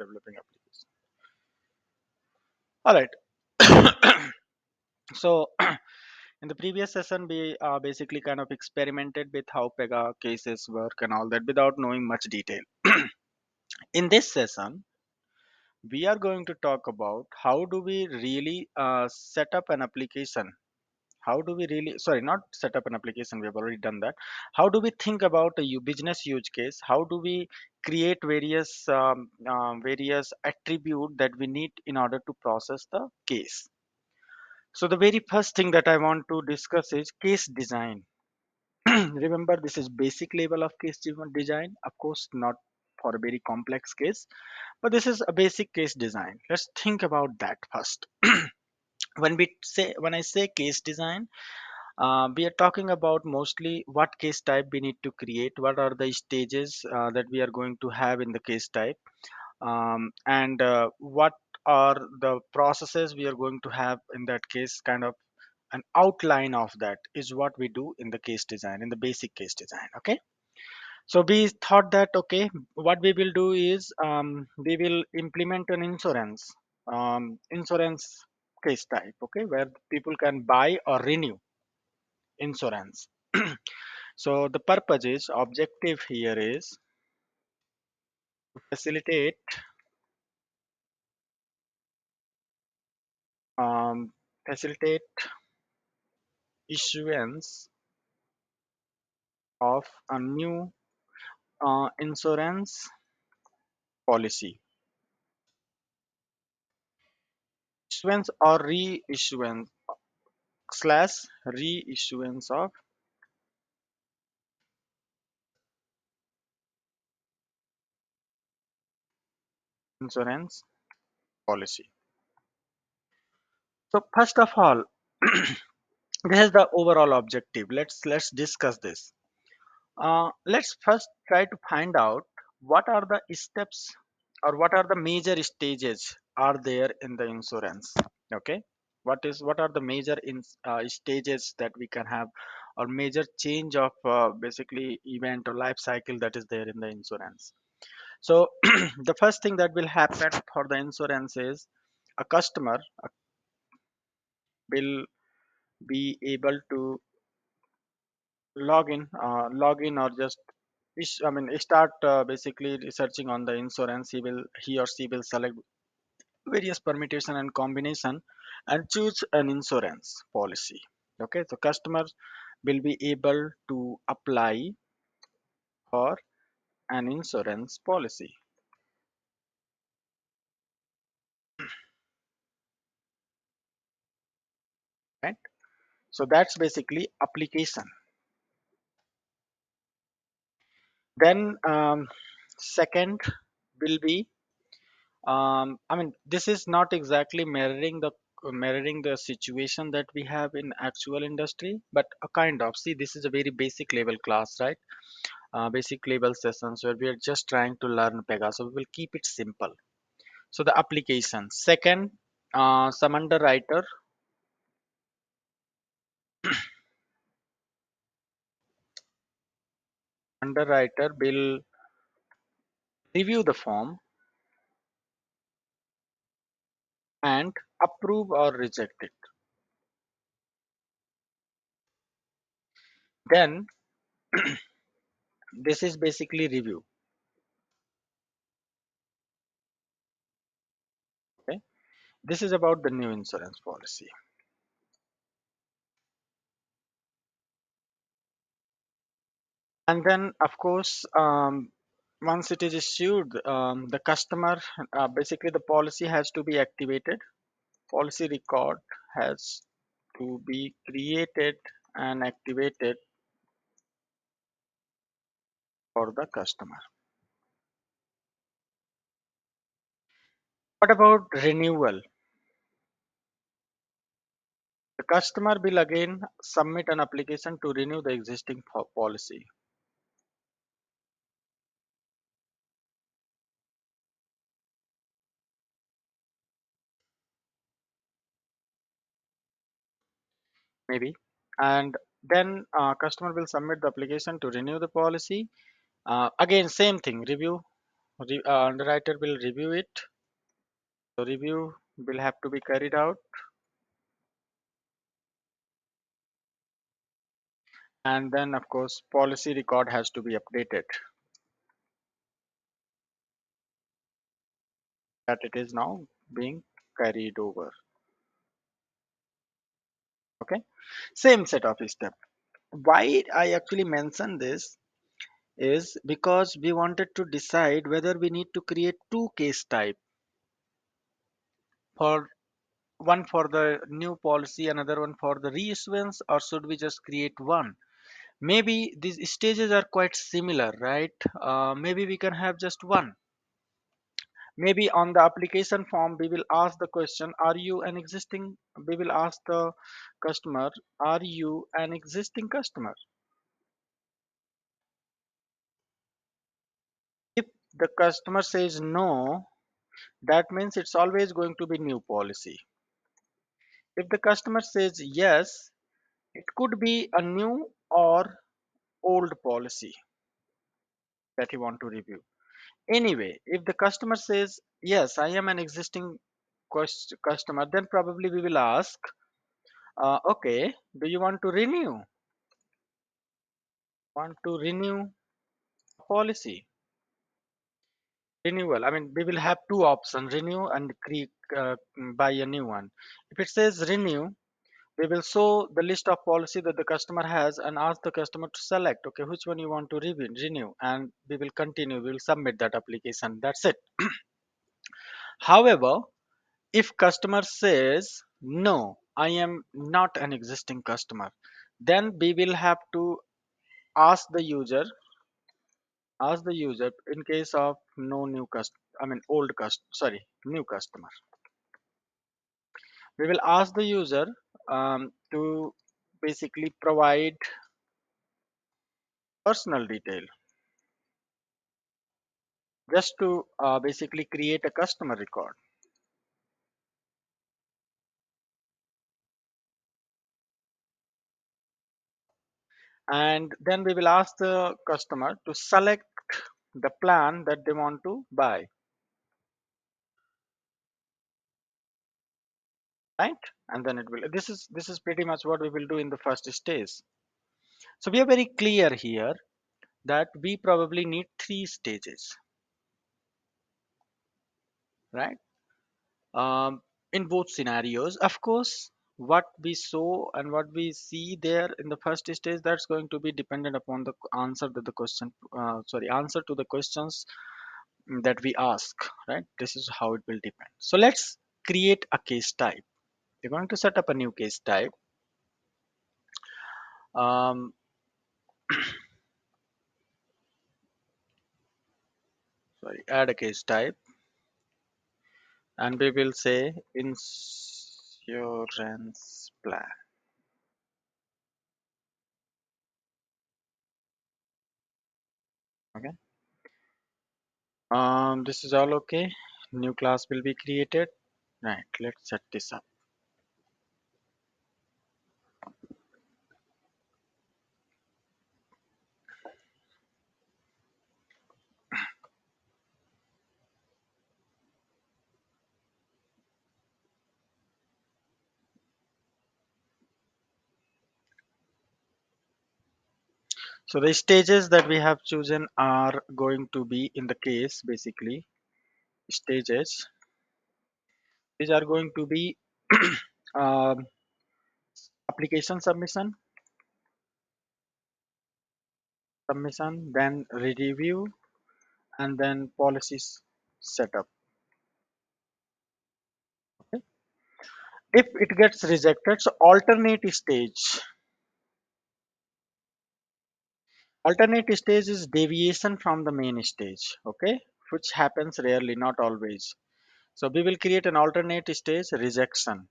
developing applications. All right. So in the previous session, we basically kind of experimented with how Pega cases work and all that without knowing much detail. In this session, we are going to talk about how do we really set up an application. How do we really, sorry, not set up an application, we have already done that. How do we think about a business use case? How do we create various attribute that we need in order to process the case? So the very first thing that I want to discuss is case design. Remember, this is basic level of case design, of course, not for a very complex case, but this is a basic case design. Let's think about that first. When I say case design, we are talking about mostly what case type we need to create, what are the stages that we are going to have in the case type, and what are the processes we are going to have in that case. Kind of an outline of that is what we do in the case design, in the basic case design. Okay, so we thought that okay, what we will do is we will implement an insurance case type, okay, where people can buy or renew insurance. So the purpose is, objective here is to um, facilitate issuance of a new insurance policy. Issuance or reissuance slash reissuance of insurance policy. So first of all, this is the overall objective. Let's discuss this. Let's first try to find out what are the steps or what are the major stages are there in the insurance. Okay, what are the major stages that we can have, or major change of basically event or life cycle that is there in the insurance. So the first thing that will happen for the insurance is a customer will be able to log in or just start basically researching on the insurance. He or she will select various permutation and combination and choose an insurance policy. Okay, so customers will be able to apply for an insurance policy, right? So that's basically application. Then second will be, this is not exactly mirroring the situation that we have in actual industry, but a kind of, see, this is a very basic level class, right? Basic level sessions where we are just trying to learn Pega, so we will keep it simple. So the application. Second, some underwriter will review the form and approve or reject it. Then this is basically review. Okay, this is about the new insurance policy. And then of course, once it is issued, the customer, basically the policy has to be activated. Policy record has to be created and activated for the customer. What about renewal? The customer will again submit an application to renew the existing policy. Maybe. And then customer will submit the application to renew the policy. Again, same thing, review, Underwriter will review it. So review will have to be carried out, and then of course policy record has to be updated that it is now being carried over. Okay, same set of step. Why I actually mentioned this is because we wanted to decide whether we need to create two case type, for one for the new policy, another one for the reissuance, or should we just create one? Maybe these stages are quite similar, right? Maybe we can have just one. Maybe on the application form we will ask the question, are you an existing, we will ask the customer, are you an existing customer? If the customer says no, that means it's always going to be new policy. If the customer says yes, it could be a new or old policy that you want to review. Anyway, if the customer says yes, I am an existing customer, then probably we will ask, okay, do you want to renew? Want to renew a policy? Renewal. I mean, we will have two options: renew and buy a new one. If it says renew, we will show the list of policy that the customer has and ask the customer to select, okay, which one you want to renew, and we will continue. We will submit that application. That's it. However, if customer says no, I am not an existing customer, then we will have to ask the user in case of no new I mean old sorry, new customer. We will ask the user to basically provide personal detail just to basically create a customer record. And then we will ask the customer to select the plan that they want to buy, right? And then it will, this is pretty much what we will do in the first stage. So we are very clear here that we probably need three stages, right? In both scenarios, of course, what we saw and what we see there in the first stage, that's going to be dependent upon the answer to the question, answer to the questions that we ask, right? This is how it will depend. So let's create a case type. We're going to set up a new case type. um, Add a case type, and we will say insurance plan. Okay, this is all okay. New class will be created, right? Let's set this up. So the stages that we have chosen are going to be in the case, basically stages. These are going to be um, application submission, then review, and then policies setup. Okay. If it gets rejected, so alternate stage is deviation from the main stage, okay, which happens rarely, not always. So we will create an alternate stage rejection.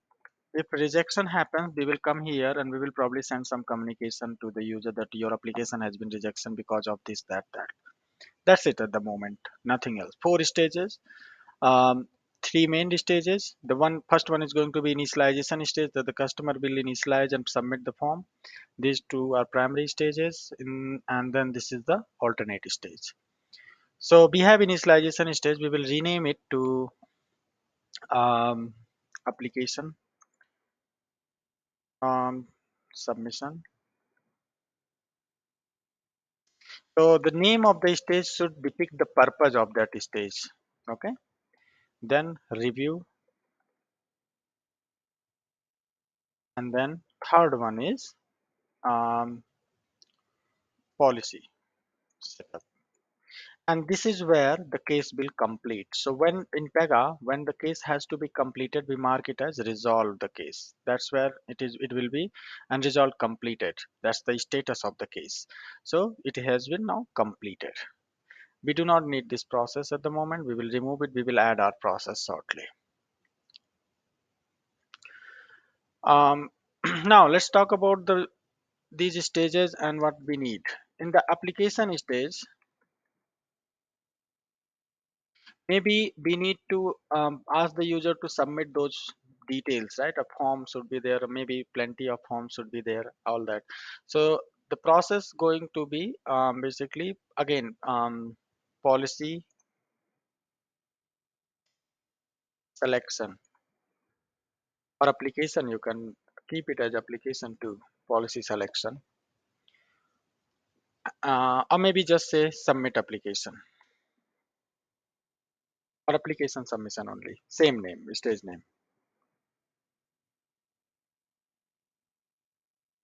If rejection happens, we will come here and we will probably send some communication to the user that your application has been rejection because of this, that. That's it at the moment. Nothing else. Four stages, um, three main stages. The first one is going to be initialization stage, that the customer will initialize and submit the form. These two are primary stages, and then this is the alternate stage. So we have initialization stage. We will rename it to um, application submission. So the name of the stage should depict the purpose of that stage. Okay. Then review, and then third one is um, policy setup. And this is where the case will complete. So when in Pega, when the case has to be completed, we mark it as resolve the case. That's where it will be unresolved completed. That's the status of the case. So it has been now completed. We do not need this process at the moment. We will remove it. We will add our process shortly. Um, now let's talk about these stages and what we need. In the application stage, maybe we need to ask the user to submit those details, right? A form should be there, maybe plenty of forms should be there, all that. So the process going to be basically again policy selection or application. You can keep it as application to policy selection, or maybe just say submit application or application submission only. Same name, stage name.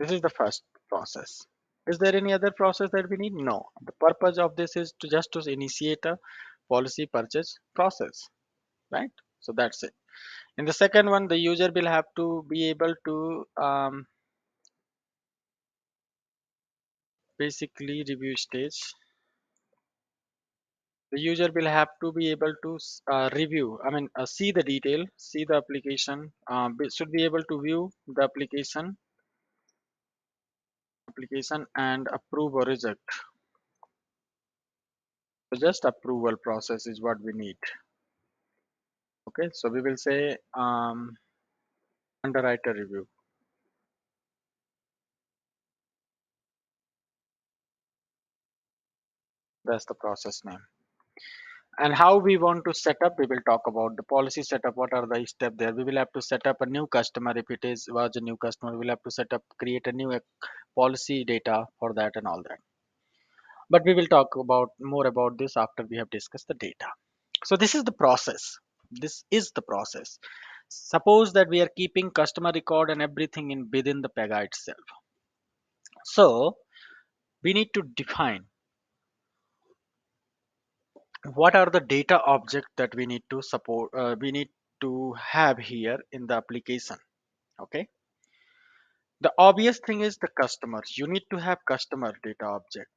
This is the first process. Is there any other process that we need? No. The purpose of this is to just to initiate a policy purchase process, right? So that's it. In the second one, the user will have to be able to basically review stage. The user will have to be able to review, I mean, see the detail, see the application, should be able to view the application and approve or reject. So just approval process is what we need. Okay, so we will say underwriter review. That's the process name. And how we want to set up, we will talk about the policy setup. What are the steps there? We will have to set up a new customer. If it is was a new customer, we'll have to set up, create a new policy data for that and all that. But we will talk about more about this after we have discussed the data. So this is the process. This is the process. Suppose that we are keeping customer record and everything in within the Pega itself. So we need to define what are the data objects that we need to support, we need to have here in the application. Okay, the obvious thing is the customers. You need to have customer data object.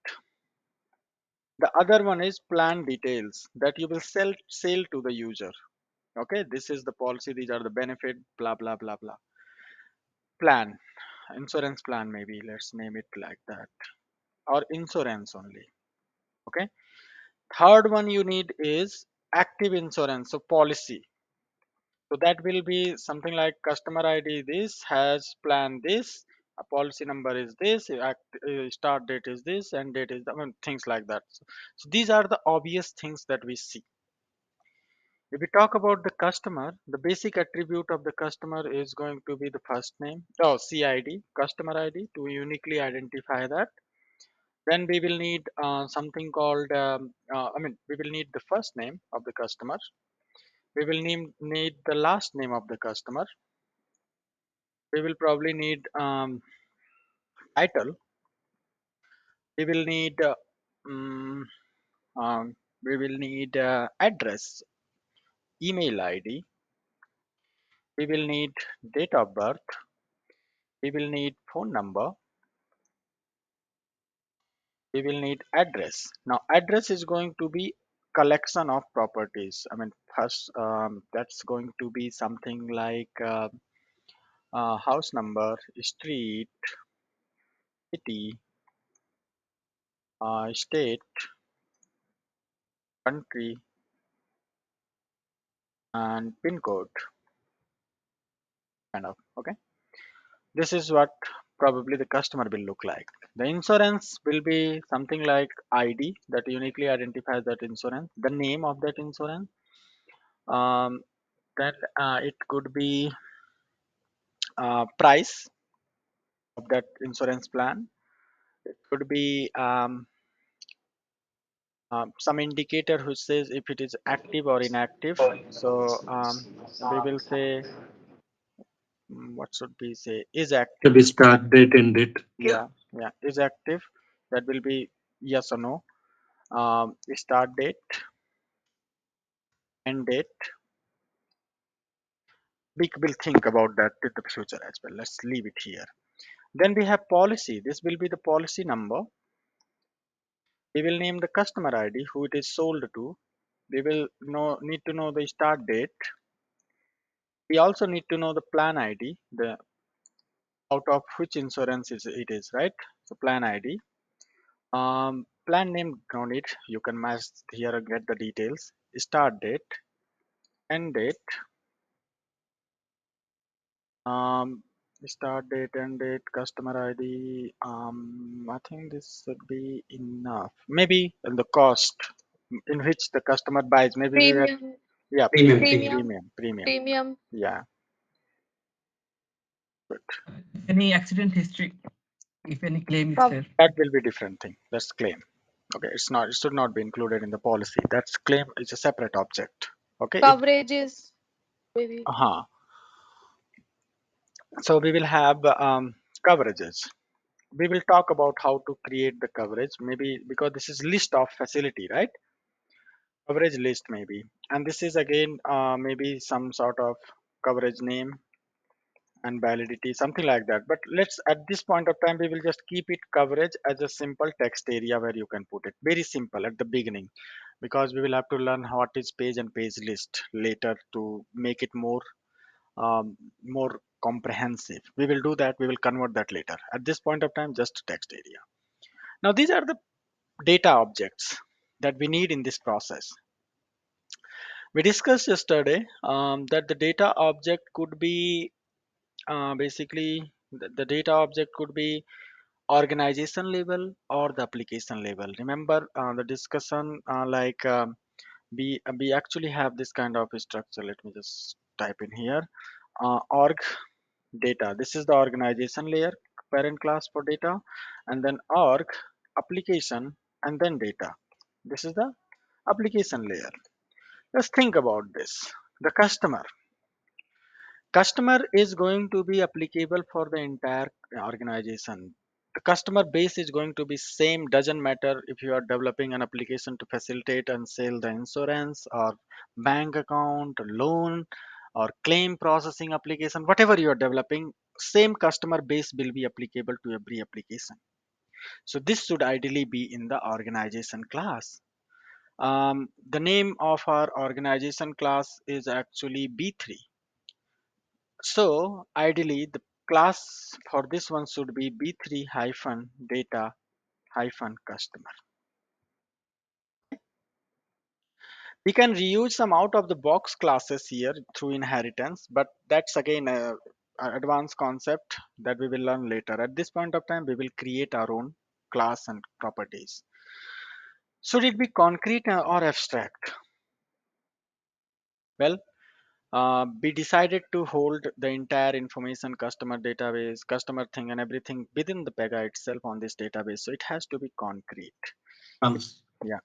The other one is plan details that you will sell to the user. Okay, this is the policy, these are the benefit, blah blah blah blah. Plan, insurance plan, maybe let's name it like that, or insurance only. Okay, third one you need is active insurance, so policy. So that will be something like customer ID this has plan this, a policy number is this, start date is this, and date is I mean, things like that. So these are the obvious things that we see. If we talk about the customer, the basic attribute of the customer is going to be the first name, oh CID, customer ID, to uniquely identify that. Then we will need something called I mean we will need the first name of the customer. We will need the last name of the customer. We will probably need title. We will need mm, we will need address, email ID. We will need date of birth. We will need phone number. We will need address. Now address is going to be collection of properties. I mean first that's going to be something like house number, street, city, state, country, and pin code, kind of. Okay, this is what. probably the customer will look like. The insurance will be something like ID that uniquely identifies that insurance, the name of that insurance. Um, then it could be price of that insurance plan. It could be some indicator which says if it is active or inactive. So we will say, what should we say, is active. Maybe start date and date. Yeah, yeah, is active. That will be yes or no. Start date, end date. We will think about that in the future as well. Let's leave it here. Then we have policy. This will be the policy number. We will name the customer ID, who it is sold to. We will need to know the start date. We also need to know the plan ID, the out of which insurance is it is, right? So plan ID. Plan name, no need. You can match here and get the details. Start date, end date. Um, Start date, end date, customer ID. I think this should be enough. Maybe the cost in which the customer buys. Maybe we have, Premium, yeah, Premium, premium, premium. premium, premium. premium. Yeah, good. Any accident history, if any claim is Cov- there. That will be different thing. That's claim. Okay, it's not. It should not be included in the policy. That's claim is a separate object. Okay, it. Coverages, maybe. Uh-huh. So we will have coverages. We will talk about how to create the coverage. Maybe because this is list of facility, right? Coverage list maybe, and this is again maybe some sort of coverage name and validity, something like that. But let's at this point of time we will just keep it coverage as a simple text area where you can put it. Very simple at the beginning, because we will have to learn what is page and page list later to make it more comprehensive. We will do that. We will convert that later. At this point of time, just text area. Now these are the data objects that we need in this process. We discussed yesterday that the data object could be basically the data object could be organization level or the application level. Remember the discussion we actually have this kind of structure. Let me just type in here. Org data. This is the organization layer, parent class for data, and then org application and then data. This is the application layer. Let's think about this. The customer is going to be applicable for the entire organization. The customer base is going to be same, doesn't matter if you are developing an application to facilitate and sell the insurance or bank account, loan or claim processing application, whatever you are developing, same customer base will be applicable to every application. So this should ideally be in the organization class. The name of our organization class is actually B3. So ideally the class for this one should be B3 hyphen data hyphen customer. We can reuse some out of the box classes here through inheritance, but that's again a advanced concept that we will learn later. At this point of time, we will create our own class and properties. Should it be concrete or abstract? Well, we decided to hold the entire information customer database, customer thing, and everything within the Pega itself on this database. So it has to be concrete. Yeah,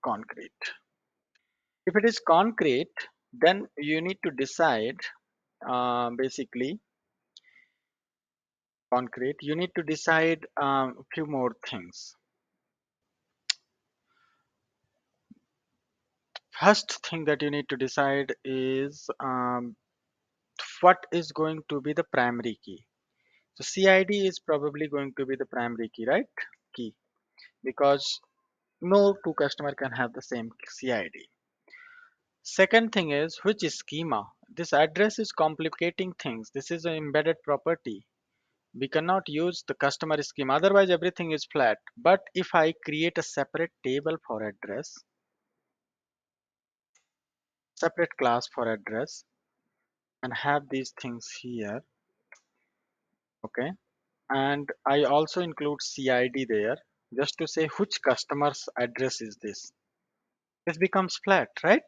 concrete. If it is concrete, then you need to decide basically concrete. You need to decide a few more things. First thing that you need to decide is what is going to be the primary key. So CID is probably going to be the primary key, right? Key, because no two customer can have the same CID. Second thing is which schema. This address is complicating things. This is an embedded property. We cannot use the customer schema, otherwise everything is flat. But if I create a separate table for address, separate class for address, and have these things here, okay, and I also include CID there just to say which customer's address is this. This becomes flat, right?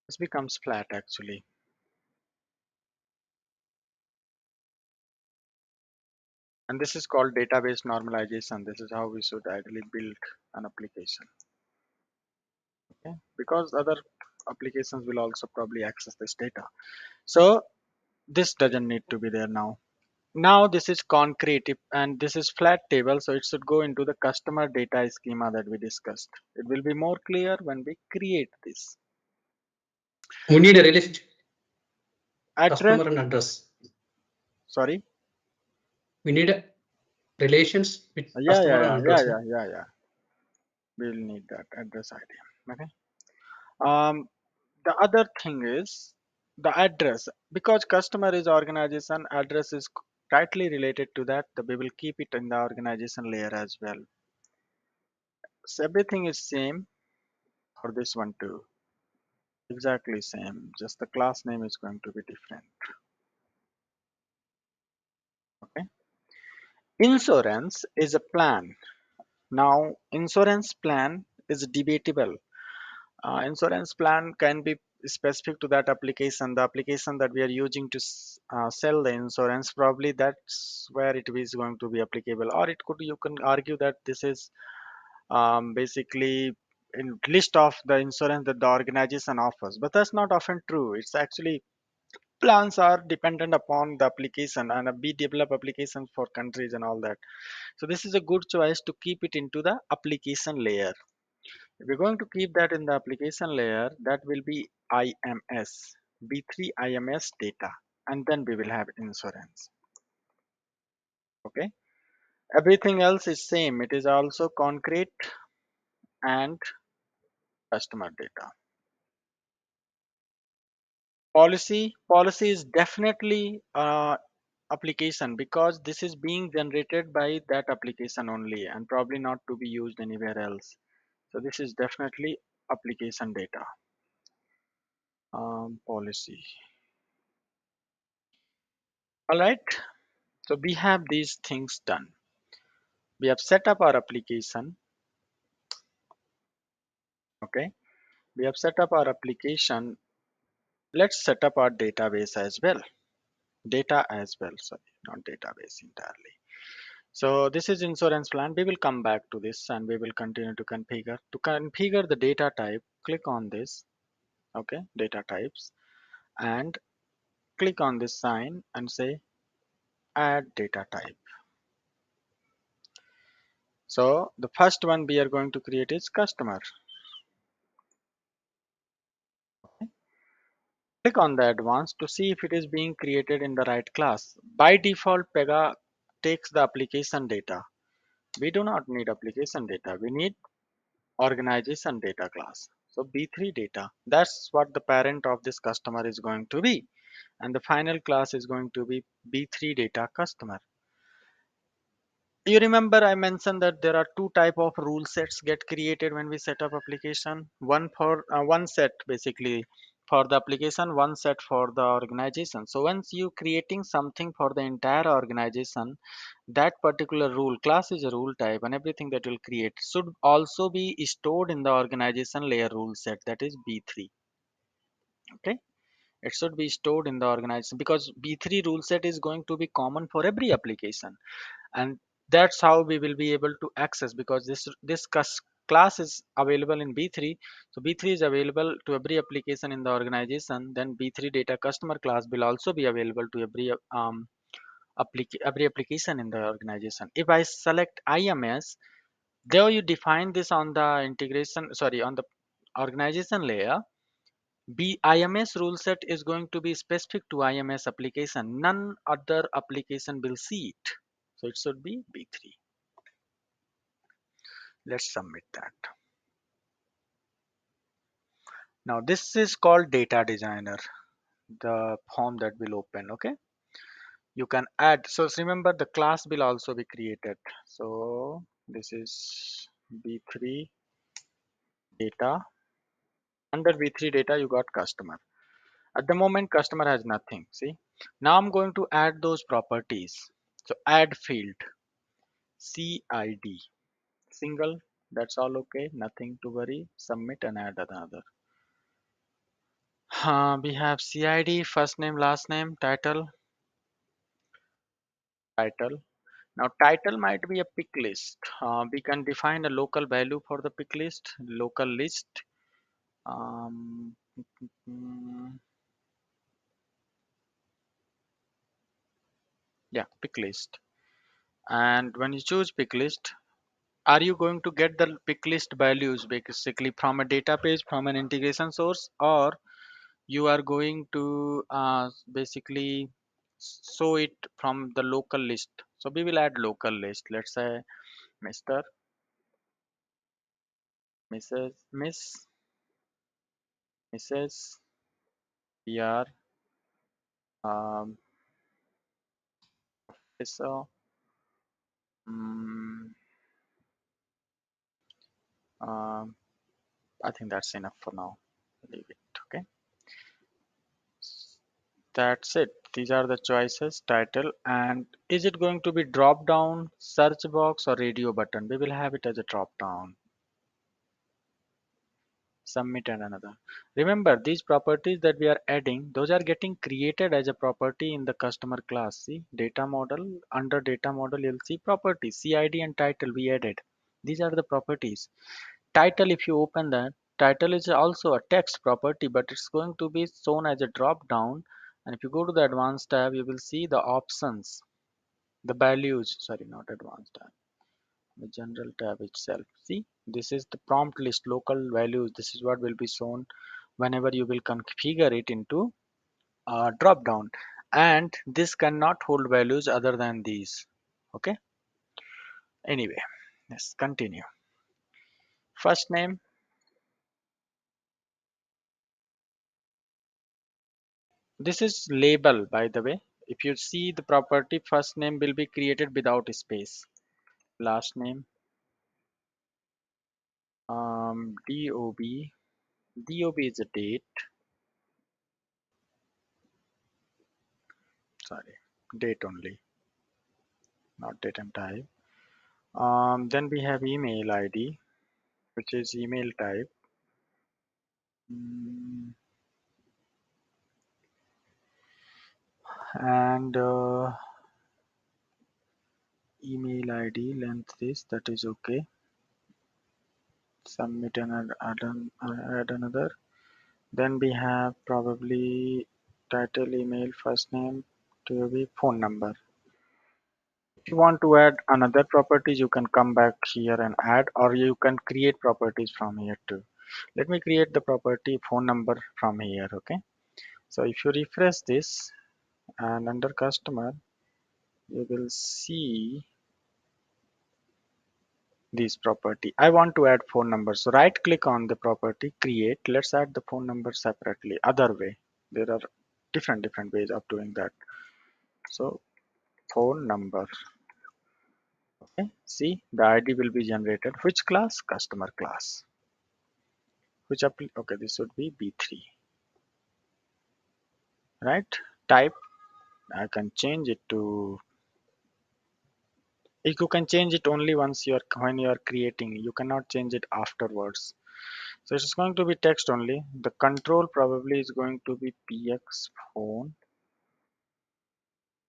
This becomes flat actually. And this is called database normalization. This is how we should ideally build an application. Okay, because other applications will also probably access this data. So this doesn't need to be there now. Now this is concrete and this is flat table, so it should go into the customer data schema that we discussed. It will be more clear when we create this. We need a relationship, Address, customer and address. sorry. We need a relations with Yeah, yeah, customer yeah, and yeah, address. yeah, yeah, yeah. We'll need that address ID. Okay. Um, the other thing is the address, because customer is organization, address is tightly related to that. We will keep it in the organization layer as well. So everything is same for this one too. Exactly same. Just the class name is going to be different. Okay. Insurance is a plan. Now, insurance plan is debatable. Insurance plan can be specific to that application, the application that we are using to sell the insurance. Probably that's where it is going to be applicable, or it could, you can argue that this is basically in list of the insurance that the organization offers, but that's not often true. It's actually plans are dependent upon the application, and we develop applications for countries and all that. So this is a good choice to keep it into the application layer. If you're going to keep that in the application layer, that will be IMS, B3 IMS data, and then we will have insurance. Okay. Everything else is same. It is also concrete and customer data. Policy is definitely application, because this is being generated by that application only and probably not to be used anywhere else. So this is definitely application data. Policy. All right. So we have these things done. We have set up our application. Okay. We have set up our application. Let's set up our database as well. Data as well. Sorry, not database entirely. So this is insurance plan. We will come back to this and we will continue to configure. To configure the data type, click on this. Okay. Data types, and click on this sign and say add data type. So the first one we are going to create is customer. Click on the advanced to see if it is being created in the right class. By default, Pega takes the application data. We do not need application data. We need organization data class. So B3 data, that's what the parent of this customer is going to be. And the final class is going to be B3 data customer. You remember I mentioned that there are two type of rule sets get created when we set up application. One for one set basically for the application, one set for the organization. So once you creating something for the entire organization, that particular rule class is a rule type, and everything that will create should also be stored in the organization layer rule set, that is B3. Okay, it should be stored in the organization because B3 rule set is going to be common for every application, and that's how we will be able to access, because this class is available in B3. So B3 is available to every application in the organization, then B3 data customer class will also be available to every application in the organization. If I select IMS, there you define this on the integration, sorry, on the organization layer. IMS rule set is going to be specific to IMS application. None other application will see it. So it should be B3. Let's submit that. Now this is called data designer, the form that will open. Okay. You can add, so remember the class will also be created. So this is B3 data. Under B3 data, you got customer. At the moment, customer has nothing. See, Now I'm going to add those properties. So add field, CID, single, that's all okay, nothing to worry. Submit and add another. We have CID, first name, last name, title, title. Now title might be a pick list. We can define a local value for the pick list, local list. Um, mm, yeah, pick list. And when you choose pick list, are you going to get the pick list values basically from a database, from an integration source, or you are going to basically show it from the local list? So we will add local list. Let's say Mr., Mrs., Miss, Mrs., PR, um, Officer, mm, um, I think that's enough for now. Leave it. Okay. That's it. These are the choices, title, and is it going to be drop down, search box, or radio button? We will have it as a drop down. Submit and another. Remember, these properties that we are adding, those are getting created as a property in the customer class. See, data model, under data model, you'll see properties, CID and title we added. These are the properties. Title, if you open that, title is also a text property, but it's going to be shown as a drop down. And if you go to the advanced tab, you will see the options, the values, sorry, not advanced tab, the general tab itself. See, this is the prompt list, local values. This is what will be shown whenever you will configure it into a drop down. And this cannot hold values other than these. Okay. Anyway, let's continue. First name. This is label, by the way. If you see the property, first name will be created without space. Last name, DOB. DOB is a date. Sorry, date only, not date and time. Then we have email ID, which is email type. Mm, and email ID length is that is okay. Submit and add another. Then we have probably title, email, first name, to phone number. If you want to add another properties, you can come back here and add, or you can create properties from here too. Let me create the property phone number from here. Okay. So if you refresh this and under customer, you will see this property. I want to add phone number. So right click on the property, create. Let's add the phone number separately. Other way. There are different ways of doing that. So phone number. Okay. See the ID will be generated. Which class? Customer class. Which okay, this would be B3. Right? Type. I can change it to, you can change it only once you are when you are creating. You cannot change it afterwards. So it's going to be text only. The control probably is going to be PX phone.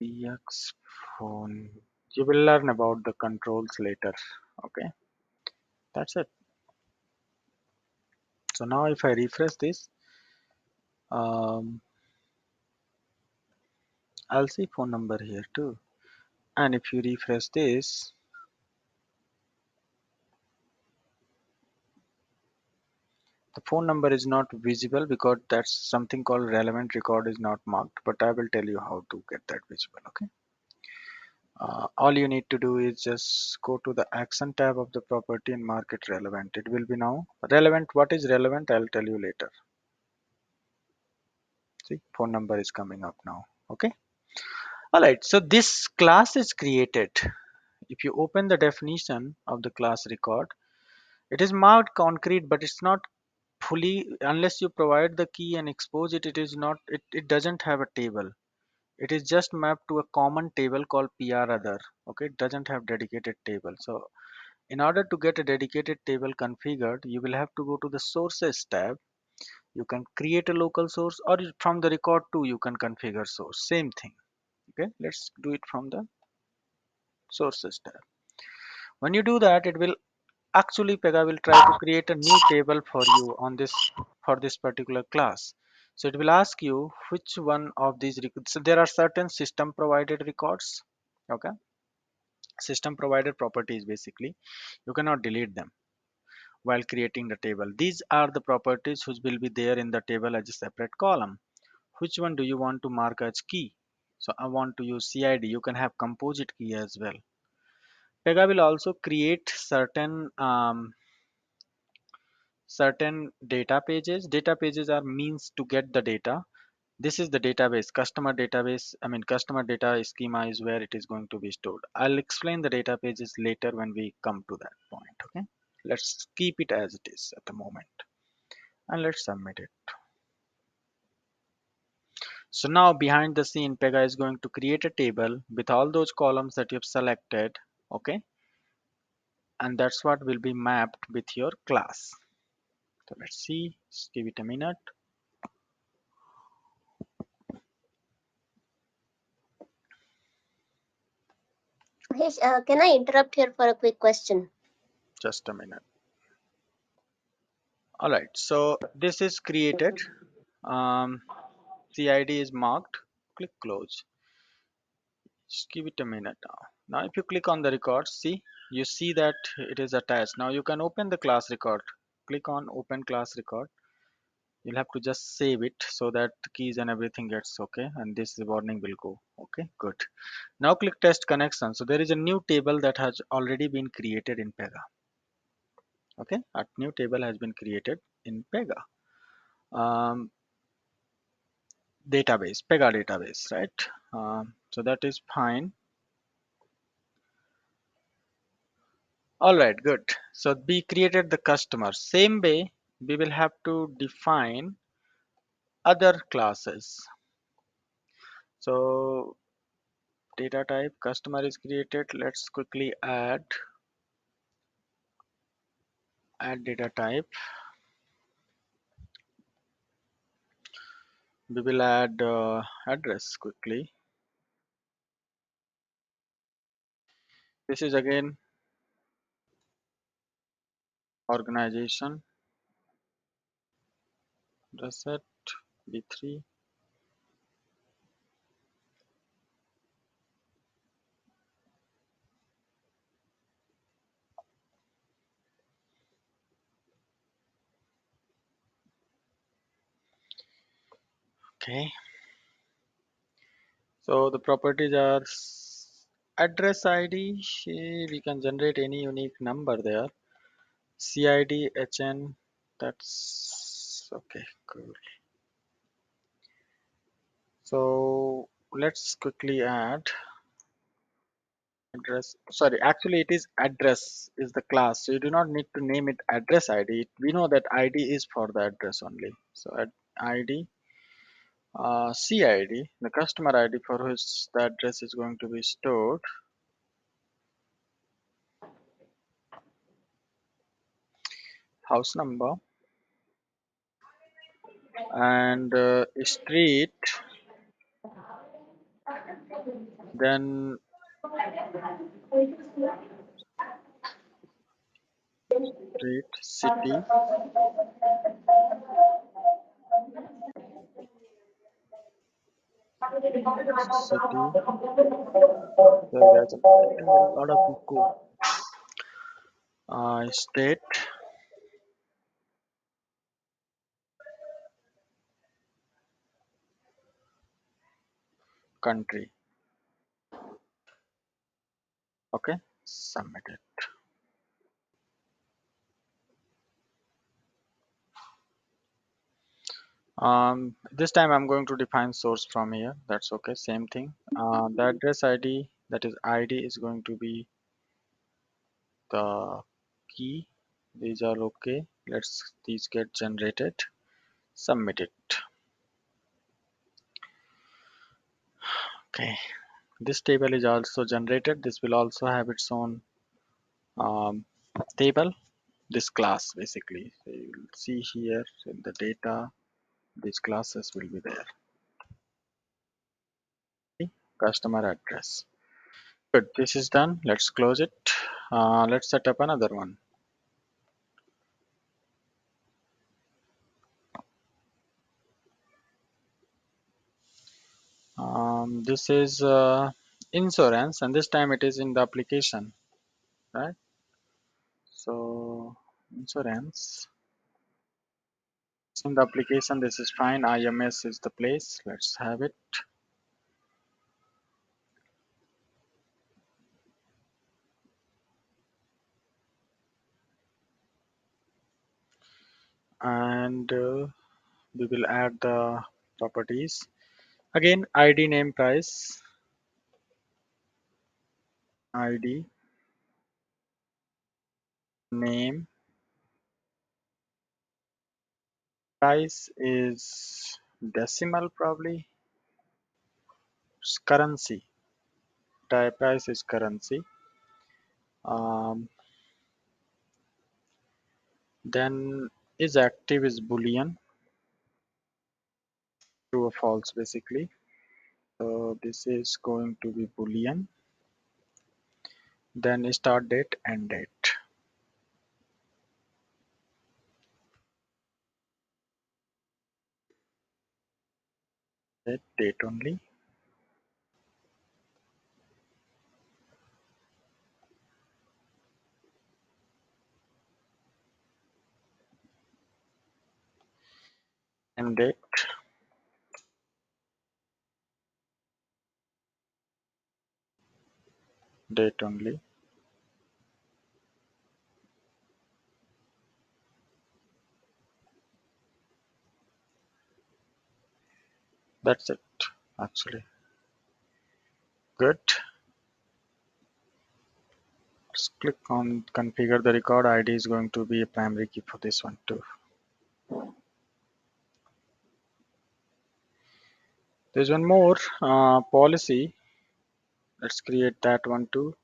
PX phone. You will learn about the controls later. Okay, that's it. So now if I refresh this, um, I'll see phone number here too. And if you refresh this, the phone number is not visible because that's something called relevant record is not marked. But I will tell you how to get that visible. Okay. All you need to do is just go to the action tab of the property and mark it relevant. It will be now relevant. What is relevant? I'll tell you later. See, phone number is coming up now. Okay. All right. So this class is created. If you open the definition of the class record, it is marked concrete, but it's not fully unless you provide the key and expose it. It is not. It doesn't have a table. It is just mapped to a common table called PR other. Okay, it doesn't have dedicated table. So in order to get a dedicated table configured, you will have to go to the sources tab. You can create a local source, or from the record too you can configure source, same thing. Okay, let's do it from the sources tab. When you do that, it will actually Pega will try to create a new table for you on this for this particular class. So it will ask you which one of these records. So there are certain system provided records. Okay, system provided properties, basically you cannot delete them while creating the table. These are the properties which will be there in the table as a separate column. Which one do you want to mark as key? So I want to use CID. You can have composite key as well. Pega will also create certain data pages. Data pages are means to get the data. This is the database, customer database. I mean, customer data schema is where it is going to be stored. I'll explain the data pages later when we come to that point. Okay, let's keep it as it is at the moment and let's submit it. So now behind the scene, Pega is going to create a table with all those columns that you've selected. Okay, and that's what will be mapped with your class. So let's see, just give it a minute. Mahesh, can I interrupt here for a quick question? Just a minute. All right, so this is created. Um, CID is marked. Click close. Just give it a minute now. Now, if you click on the record, see, you see that it is attached. Now you can open the class record. Click on open class record. You'll have to just save it so that the keys and everything gets okay, and this warning will go. Okay, good. Now click test connection. So there is a new table that has already been created in Pega. Okay, a new table has been created in Pega. Um, Database, Pega database, right? So that is fine. All right, good. So we created the customer. Same way, we will have to define other classes. So data type customer is created. Let's quickly add data type. We will add address quickly. This is again organization. Reset B3. Okay. So the properties are address ID. We can generate any unique number there. CID HN. That's okay. Cool. So let's quickly add address. Sorry, actually it is address is the class. So you do not need to name it address ID. We know that ID is for the address only. So add ID. CID, the customer ID for which the address is going to be stored, house number, and street, then street, city, city. Sorry guys, I'm getting a lot of echo. State, country. Okay, submit it. This time I'm going to define source from here. That's okay, same thing. The address ID, that is ID, is going to be the key. These are okay. Let's these get generated. Submit it. Okay, this table is also generated. This will also have its own um, table, this class basically. So you will see here in the data, these classes will be there. Okay, customer address. Good, this is done. Let's close it. Let's set up another one. This is insurance, and this time it is in the application, right? So insurance in the application, this is fine. IMS is the place. Let's have it. And we will add the properties. Again, ID, name, price. ID, name, price is decimal probably. It's currency. Price is currency. Um, then is active is boolean, true or false basically. So this is going to be boolean. Then start date, end date. Date only. End date, date only. That's it actually. Good. Let's click on configure the record. ID is going to be a primary key for this one too. There's one more policy. Let's create that one too,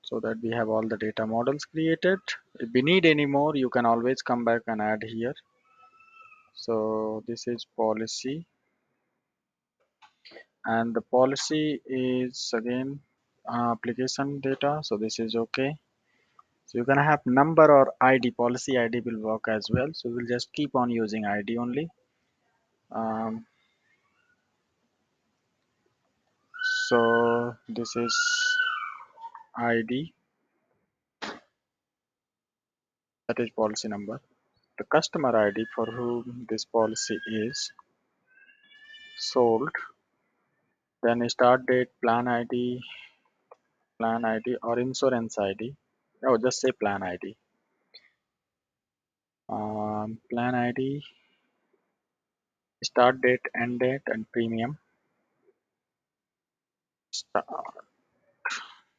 so that we have all the data models created. If we need any more, you can always come back and add here. So this is policy, and the policy is again application data. So this is okay. So you're gonna have number or ID. Policy ID will work as well. So we'll just keep on using ID only. Um, so this is ID, that is policy number. The customer ID for whom this policy is sold. Then start date, plan ID or insurance ID. Oh, just say plan ID. Plan ID, start date, end date, and premium. Start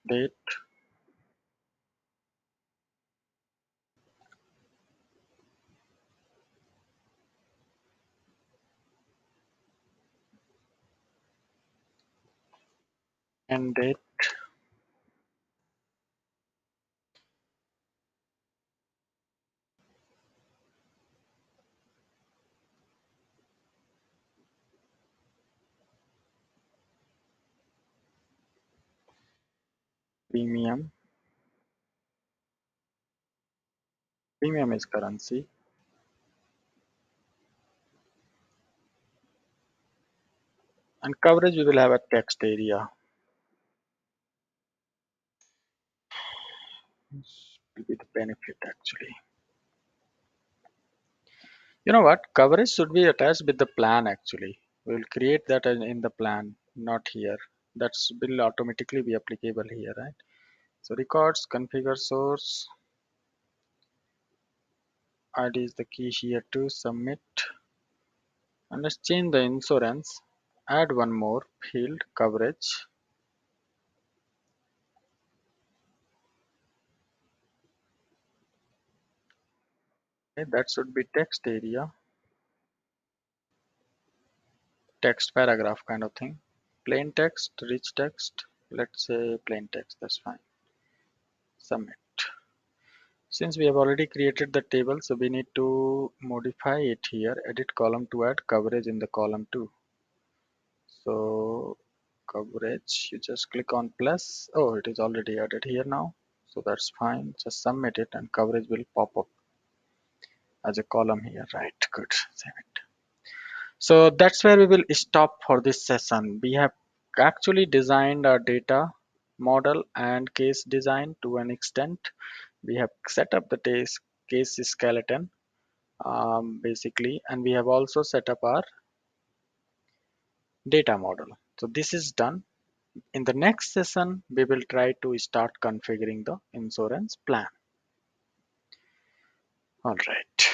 date, end date, premium. Premium is currency. And coverage, we will have a text area. This will be the benefit actually. You know what? Coverage should be attached with the plan actually. We will create that in the plan, not here. That will automatically be applicable here, right? So records, configure source, ID is the key here to submit. And let's change the insurance. Add one more field, coverage. Okay, that should be text area. text paragraph kind of thing. Plain text, rich text. Let's say plain text, that's fine. Submit. Since we have already created the table, so we need to modify it here. Edit column to add coverage in the column 2. So coverage, you just click on plus. Oh, it is already added here now. So that's fine. Just submit it and coverage will pop up as a column here. Right, good. Save it. So that's where we will stop for this session. We have actually designed our data model and case design to an extent. We have set up the case skeleton basically, and we have also set up our data model. So this is done. In the next session, we will try to start configuring the insurance plan. All right.